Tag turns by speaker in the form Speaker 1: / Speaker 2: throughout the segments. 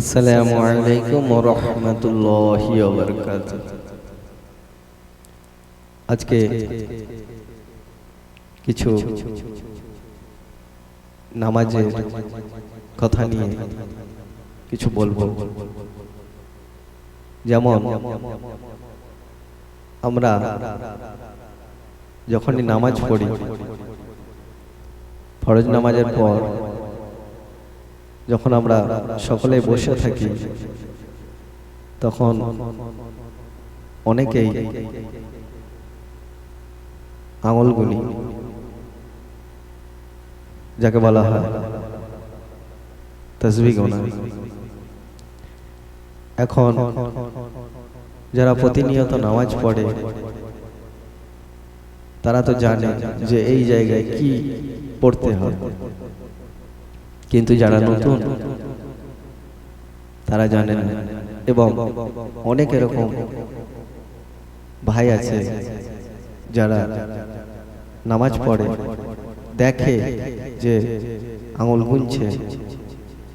Speaker 1: আসসালামু আলাইকুম ওয়া রাহমাতুল্লাহি ওয়া বারাকাতুহু। আজকে কিছু নামাজের কথা নিয়ে কিছু বলবো। যেমন আমরা যখনই নামাজ পড়ি, ফরজ নামাজের পর যখন আমরা সকলে বসে থাকি, তখন অনেকেই আঙুল গুনি, যাকে বলা হয় তাসবিহ গোনা। এখন যারা প্রতিনিয়ত নামাজ পড়ে তারা তো জানে যে এই জায়গায় কি পড়তে হয়, কিন্তু যারা নতুন তারা জানে না। এবং অনেক এরকম ভাই আছে যারা নামাজ পড়ে, দেখে যে আঙুল গুনছে,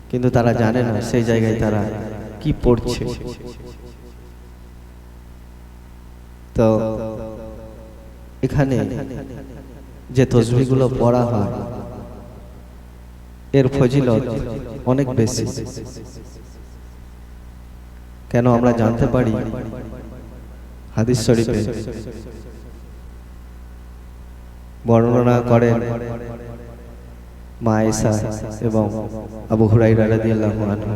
Speaker 1: কিন্তু তারা জানে না সেই জায়গায় তারা কি পড়ছে। তো এখানে যে তাসবিহগুলো পড়া হয় এর ফজিলত অনেক বেশি। কেন আমরা জানতে পারি, হাদিস শরীফে বর্ণনা করেন মা আয়েশা এবং আবু হুরায়রা রাদিয়াল্লাহু আনহু।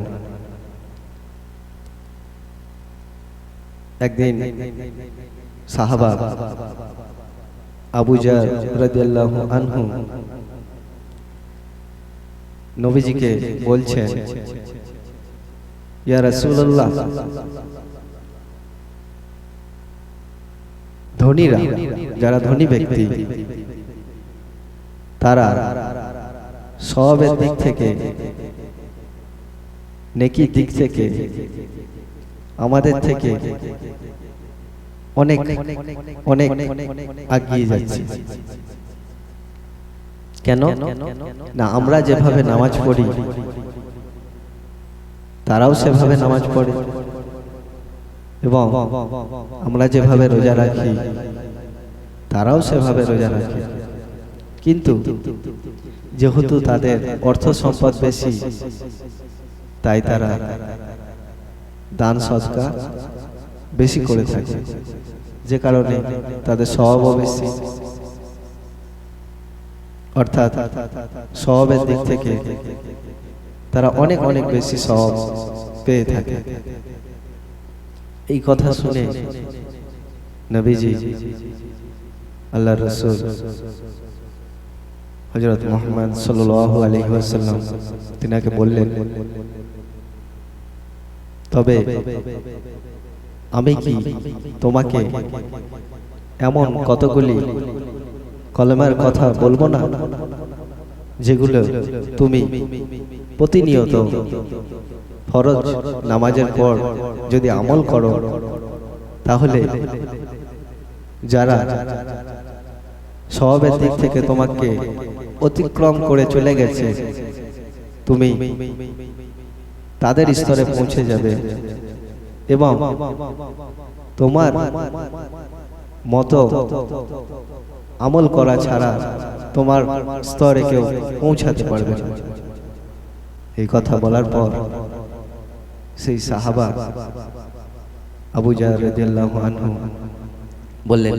Speaker 1: একদিন সাহাবা আবু জার রাদিয়াল্লাহু আনহু নবীজিকে বলছেন, ইয়া রাসূলুল্লাহ, ধনীরা, যারা ধনী ব্যক্তি, তারা সওয়াবের দিক থেকে, নেকির দিক থেকে আমাদের থেকে অনেক অনেক এগিয়ে যাচ্ছে। কেন না? আমরা যেভাবে নামাজ পড়ি তারাও সেভাবে নামাজ পড়ে, এবং আমরা যেভাবে রোজা রাখি তারাও সেভাবে রোজা রাখে। কিন্তু যেহেতু তাদের অর্থ সম্পদ বেশি, তাই তারা দান সদকা বেশি করে থাকে, যে কারণে তাদের সওয়াবও বেশি। অর্থাৎ সওয়াবের দিক থেকে তারা অনেক অনেক বেশি সওয়াব পেয়ে থাকে। এই কথা শুনে নবীজি, আল্লাহর রাসূল হযরত মুহাম্মদ সাল্লাল্লাহু আলাইহি ওয়াসাল্লাম তিনাকে বললেন, তবে আমি কি তোমাকে এমন কতগুলি কলমার কথা বলবো না, যেগুলো তুমি প্রতিনিয়ত ফরজ নামাজের পর যদি আমল করো, তাহলে যারা সওয়াবের দিক থেকে তোমাকে অতিক্রম করে চলে গেছে, তুমি তাদের স্তরে পৌঁছে যাবে, এবং তোমার মতো আমল করা ছাড়া তোমার স্তরে কেউ পৌঁছাতে পারবে না। এই কথা বলার পর সেই সাহাবা আবু জার রাদিয়াল্লাহু আনহু বললেন,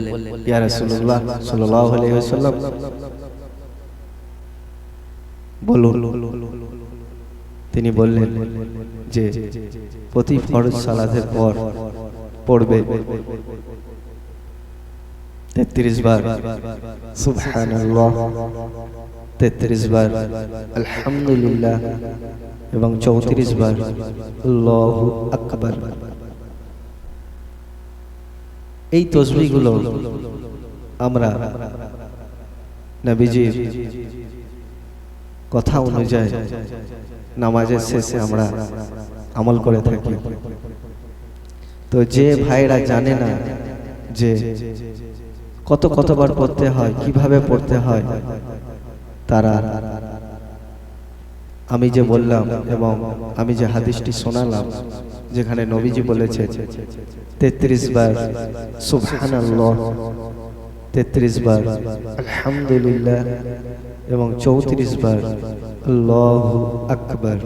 Speaker 1: ইয়া রাসূলুল্লাহ সাল্লাল্লাহু আলাইহি ওয়াসাল্লাম, বলুন। তিনি বললেন যে প্রতি ফরজ সালাতের পর পড়বে 33 বার সুবহানাল্লাহ, 33 বার আলহামদুলিল্লাহ, এবং 34 বার আল্লাহু আকবার। এই তাসবিহগুলো আমরা নবীজির কথা অনুযায়ী নামাজের শেষে আমরা আমল করে থাকি। তো যে ভাইরা জানে না যে কতবার পড়তে হয়, কিভাবে পড়তে হয়, তারা আমি যে বললাম এবং আমি যে হাদিসটি শোনালাম, যেখানে নবীজি বলেছেন 33 বার সুবহানাল্লাহ, 33 বার আলহামদুলিল্লাহ এবং 34 বার আল্লাহু আকবার,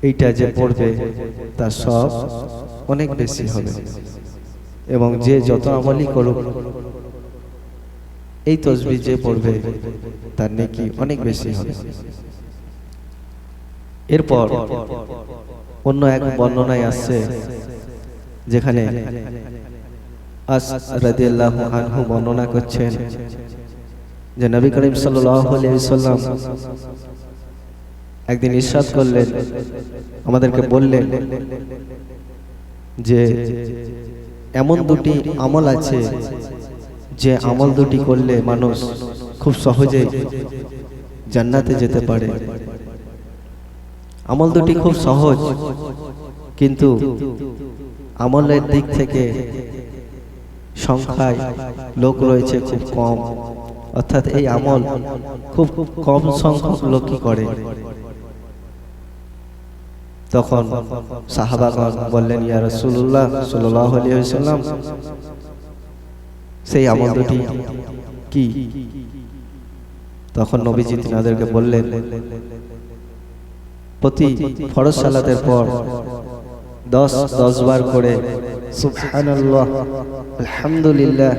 Speaker 1: এইটা যে পড়বে তার সব অনেক বেশি হবে। এবং যে যত আমলই করুক, এই তাসবিহ যে পড়বে তার নেকি অনেক বেশি হবে। এরপর অন্য এক বর্ণনায় আসছে, যেখানে আস রাদিয়াল্লাহু আনহু বর্ণনা করছেন যে নবী করিম সাল্লাল্লাহু আলাইহি ওয়াসাল্লাম একদিন ইরশাদ করলেন, আমাদেরকে বললেন যে এমন দুটি আমল আছে যে আমল দুটি করলে মানুষ খুব সহজেই জান্নাতে যেতে পারে। আমল দুটি খুব সহজ, কিন্তু আমলের দিক থেকে সংখ্যায় লোক রয়েছে খুব কম, অর্থাৎ এই আমল খুব কম সংখ্যক লোকই করে। তখন সাহাবাগণ বললেন, ইয়া রাসূলুল্লাহ সাল্লাল্লাহু আলাইহি ওয়াসাল্লাম, সেই আমল দুটি কি? তখন নবীজি তাদেরকে বললেন, প্রতি ফরজ সালাতের পর 10 বার করে সুবহানাল্লাহ, আলহামদুলিল্লাহ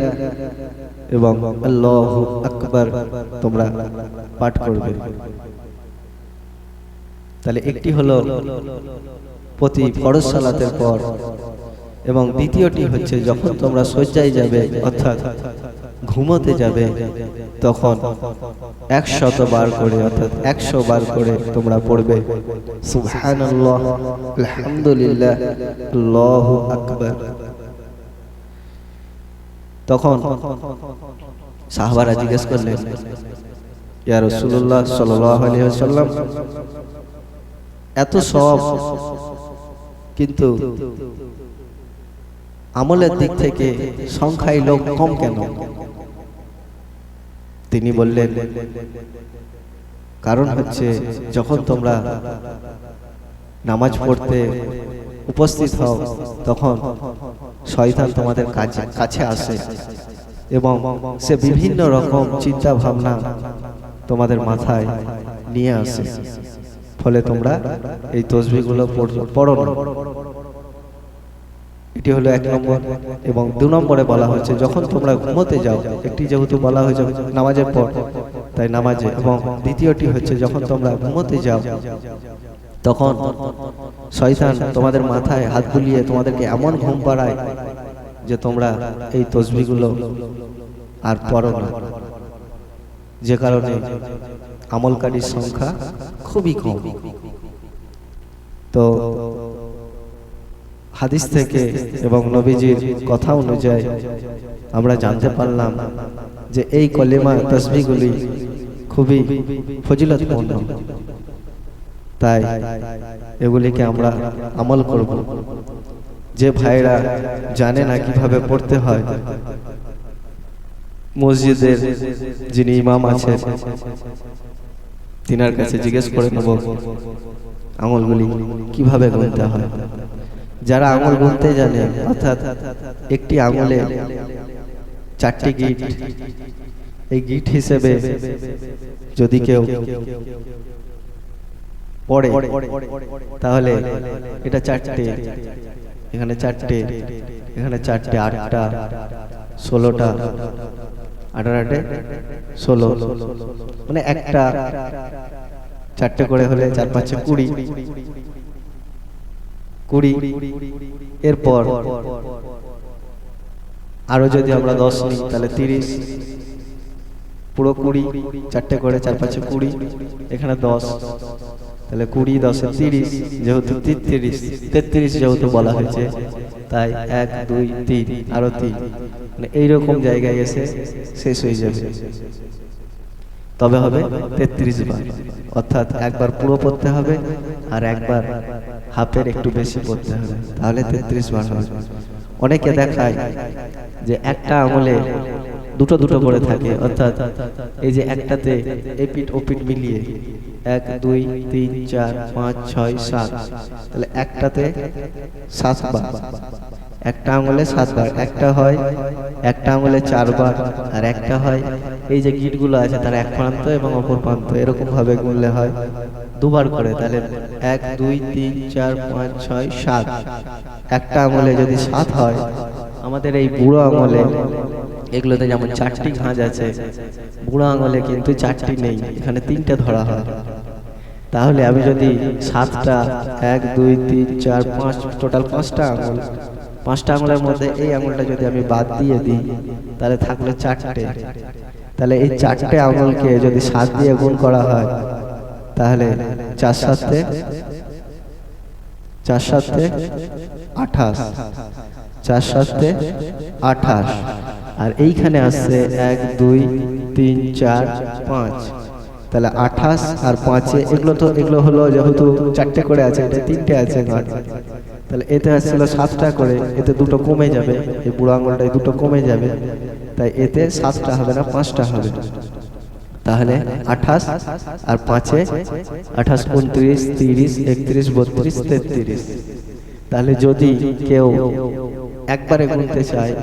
Speaker 1: এবং আল্লাহু আকবার তোমরা পাঠ করবে। তাহলে একটি হলো প্রতি ফরজ সালাতের পর, এবং দ্বিতীয়টি হচ্ছে যখন তোমরা শয্যায় যাবে অর্থাৎ ঘুমোতে যাবে, তখন 100 বার করে অর্থাৎ 100 বার করে তোমরা পড়বে সুবহানাল্লাহ, আলহামদুলিল্লাহ, আল্লাহু আকবার। তখন সাহাবারা জিজ্ঞেস করলেন, ইয়া রাসূলুল্লাহ সাল্লাল্লাহু আলাইহি ওয়াসাল্লাম, এত সব কিন্তু আমলের দিক থেকে সংখ্যায় লোক কম কেন? তিনি বললেন, কারণ হচ্ছে যখন তোমরা নামাজ পড়তে উপস্থিত হও, তখন শয়তান তোমাদের কাছে আসে এবং সে বিভিন্ন রকম চিন্তা ভাবনা তোমাদের মাথায় নিয়ে আসে, ফলে তোমরা এই তাসবিহগুলো পড়ো না। এটি হলো 1 নম্বর। এবং 2 নম্বরে বলা হচ্ছে যখন তোমরা ঘুমোতে যাও, একটি যেহেতু বলা হয়েছে নামাজের পর, তাই নামাজে, এবং দ্বিতীয়টি হচ্ছে যখন তোমরা ঘুমোতে যাও, তখন শয়তান তোমাদের মাথায় হাত বুলিয়ে তোমাদেরকে এমন ঘুম পাড়ায় যে তোমরা এই তাসবিহগুলো আর পড়ো না, যে কারণে আমলকারীর সংখ্যা খুবই কম। তো হাদিস থেকে এবং নবীজির কথা অনুযায়ী আমরা জানতে পারলাম যে এই কলিমা তাসবিহগুলি খুবই ফজিলতপূর্ণ, তাই এগুলিকে আমরা আমল করব। যে ভাইরা জানে না কিভাবে পড়তে হয়, মসজিদের যিনি ইমাম আছেন তিনার কাছে জিজ্ঞেস করে নেব আমলগুলি কিভাবে গুনতে হয়। যারা আঙুল গুনতে জানে, অর্থাৎ একটি আঙুলে 4টি গিট, এই গিট হিসেবে যদি কেউ পড়ে তাহলে এটা 4টে, এখানে 4টে, এখানে 4টে, 8টা, 16টা, 18টে 16, মানে একটা 4টে করে হলে 4 5 20, এরপর আরো যদি আমরা 10 নিই তাহলে 30, পুরো 20, 4টে করে 4 5 20, এখানে 10, তাহলে 20 10 30, যেহেতু 33 যেহেতু বলা হয়েছে, তাই 1 2 3 আরো 3, মানে এইরকম জায়গায় এসে শেষ হয়ে যাবে। তবে হবে 33 বার, অর্থাৎ একবার পুরো পড়তে হবে আর একবার হাফের একটু বেশি পড়তে হবে, তাহলে 33 বার হবে। অনেকে দেখায় যে একটা আঙুলে দুটো করে থাকে, অর্থাৎ এই যে একটাতে এপিট ওপিট মিলিয়ে 1 2 3 4 5 6 7, তাহলে একটাতে 7 বার, একটা আঙুলে 7 বার, একটা হয় একটা আঙুলে 4 বার, আর একটা হয় এই যে গিঁটগুলো আছে তার এক প্রান্ত এবং অপর প্রান্ত এরকম ভাবে গুনলে হয় দুবার করে। তাহলে 1 2 3 4 5 6 7, একটা আঙুলে যদি 7 হয়, আমাদের এই বুড়ো আঙুলে এগুলোতে যেমন 4টি ভাঁজ আছে, বুড়ো আঙুলে কিন্তু 4টি নেই, এখানে 3টে ধরা হয়। তাহলে আমি যদি 7টা 1 2 3 4 5 টোটাল 5টা আঙুল, 5টা আঙুলের মধ্যে এই আঙুলটা যদি আমি বাদ দিয়ে দিই তাহলে থাকলো 4টে। তাহলে এই 4টে আঙুলকে যদি 7 দিয়ে গুণ করা হয় তাহলে 4 7 28, 4 7 28, আর এইখানে আসছে 1 2 3 4 5, তাহলে 28 আর 5 এগুলো হলো যেহেতু 4টে করে আছে, এটা 3টে আছে ঘর, তাহলে এতে আসছিল 7টা করে, এতে দুটো কমে যাবে, এই বুড়ো আঙুলটায় দুটো কমে যাবে, তাই এতে 7টা হবে না 5টা হবে। তাহলে 28 আর 5-এ 28 29 30 31 32 33। তাহলে যদি কেউ একবারে গুনতে চায়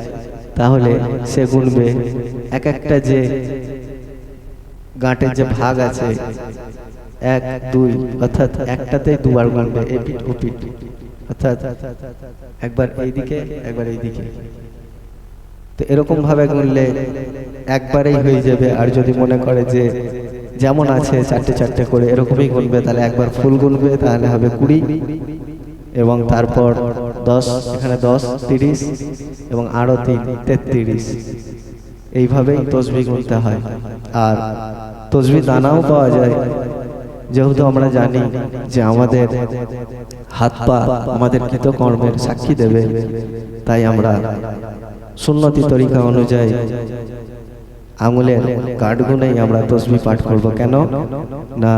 Speaker 1: তাহলে সে গুনবে এক একটা যে গাঁটের যে ভাগ আছে 1 2, অর্থাৎ একটাতে দুবার গুনবে এপিঠ ওপিঠ, অর্থাৎ একবার এইদিকে একবার এইদিকে, তো এরকম ভাবে গুনলে একবারেই হয়ে যাবে। আর যদি মনে করে যে যেমন আছে 4টে 4টে করে এরকমই গুনবে, তাহলে একবার ফুল গুনবে, তাহলে হবে 20, এবং তারপর 10, এখানে 10 30 এবং আরো 3 33, এইভাবেই তসবিহ গুনতে হয়। আর তসবিহ দানাও পাওয়া যায়, যেহেতু আমরা জানি যে আমাদের হাত পা আমাদের কৃতকর্মের সাক্ষী দেবে, তাই আমরা সুন্নতি তরিকা অনুযায়ী আঙুলের গাঁট গুনেই আমরা তসবিহ পাঠ করব। কেন না,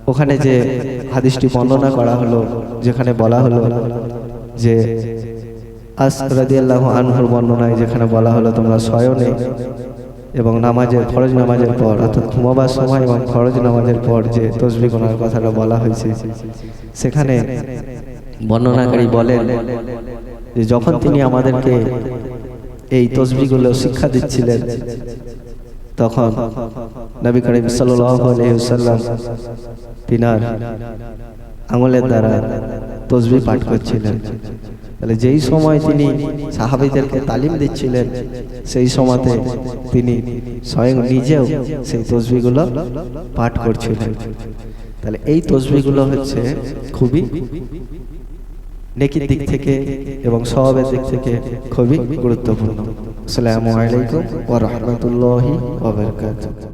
Speaker 1: ওখানে যে হাদিসটি বর্ণনা করা হলো, যেখানে বলা হলো যে আস রাদিয়াল্লাহু আনহুর বর্ণনায় যেখানে বলা হলো তোমরা শয়নে এবং নামাজের ফরজ নামাজের পর, অর্থাৎ ঘুমাবার সময় এবং ফরজ নামাজের পর যে তসবিহ গোনার কথাটা বলা হয়েছে, সেখানে বর্ণনাকারী বলেন যে যখন তিনি আমাদেরকে এই তসবিহগুলো শিক্ষা দিচ্ছিলেন তখন নবী করিম সাল্লাল্লাহু আলাইহি ওয়াসাল্লাম তিনার আঙুলের দ্বারা তসবিহ পাঠ করছিলেন। তাহলে যেই সময় তিনি সাহাবীদেরকে তালিম দিচ্ছিলেন সেই সময়তে তিনি স্বয়ং নিজেও সেই তসবিহগুলো পাঠ করছিলেন। তাহলে এই তসবিহগুলো হচ্ছে খুবই নেকির দিক থেকে এবং সওয়াবের দিক থেকে খুবই গুরুত্বপূর্ণ। আসসালামু আলাইকুম ওয়া রাহমাতুল্লাহি ওয়া বারাকাতুহু।